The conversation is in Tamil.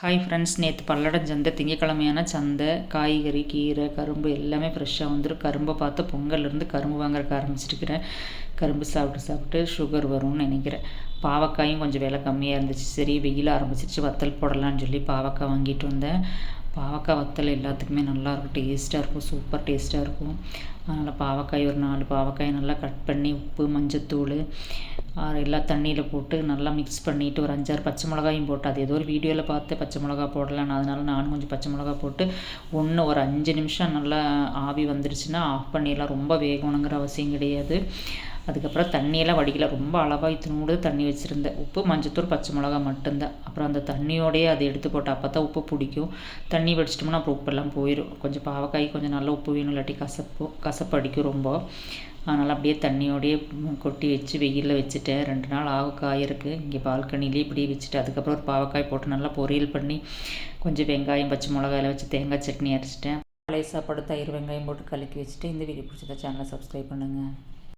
ஹாய் ஃப்ரெண்ட்ஸ், நேற்று பல்லடம் சந்தை திங்கக்கிழமையான சந்தை. காய்கறி, கீரை, கரும்பு எல்லாமே ஃப்ரெஷ்ஷாக வந்துடும். கரும்பை பார்த்து பொங்கல்லேருந்து கரும்பு வாங்குறதுக்கு ஆரம்பிச்சிருக்கிறேன். கரும்பு சாப்பிட்டு சுகர் வரும்னு நினைக்கிறேன். பாவக்காயும் கொஞ்சம் விலை கம்மியாக இருந்துச்சு. சரி, வெயில் ஆரம்பிச்சிருச்சு, வத்தல் போடலான்னு சொல்லி பாவக்காய் வாங்கிட்டு வந்தேன். பாவக்காய் வத்தல் எல்லாத்துக்குமே நல்லாயிருக்கும், டேஸ்ட்டாக இருக்கும், சூப்பர் டேஸ்ட்டாக இருக்கும். அதனால் பாவக்காய் ஒரு 4 பாவக்காயை நல்லா கட் பண்ணி உப்பு, மஞ்சத்தூள் எல்லாம் தண்ணியில் போட்டு நல்லா மிக்ஸ் பண்ணிவிட்டு ஒரு 5-6 பச்சை மிளகாயும் போட்டு, அது ஏதோ ஒரு வீடியோவில் பார்த்து பச்சை மிளகா போடலான்னு, அதனால் நானும் கொஞ்சம் பச்சை மிளகா போட்டு ஒரு 5 நிமிஷம் நல்லா ஆவி வந்துடுச்சுன்னா ஆஃப் பண்ணிடலாம். ரொம்ப வேகணுங்கிற அவசியம் கிடையாது. அதுக்கப்புறம் தண்ணியெல்லாம் வடிக்கல, ரொம்ப அளவாக இத்தினோடு தண்ணி வச்சுருந்தேன். உப்பு, மஞ்சத்தூள், பச்சை மிளகா மட்டும்தான். அப்புறம் அந்த தண்ணியோடையே அதை எடுத்து போட்டு அப்போ தான் உப்பு பிடிக்கும். தண்ணி வடிச்சிட்டோம்னா அப்புறம் உப்பெல்லாம் போயிடும். கொஞ்சம் பாவக்காய் கொஞ்சம் நல்லா உப்பு வேணும், இல்லாட்டி கசப்பு அடிக்கும் ரொம்ப. அதனால் அப்படியே தண்ணியோடையே கொட்டி வச்சு வெயிலில் வச்சுட்டேன். 2 நாள் ஆகும் காயருக்கு. இங்கே பால்கனிலே இப்படியே வச்சுட்டு அதுக்கப்புறம் ஒரு பாவக்காய் போட்டு நல்லா பொரியல் பண்ணி கொஞ்சம் வெங்காயம், பச்சை மிளகாயில் வச்சு தேங்காய் சட்னி அரைச்சிட்டேன். பழைய சாப்பாடு, தயிர், வெங்காயம் போட்டு கலக்கி வச்சுட்டு இந்த வீடியோ பிடிச்சத சேனலை சப்ஸ்கிரைப் பண்ணுங்கள்.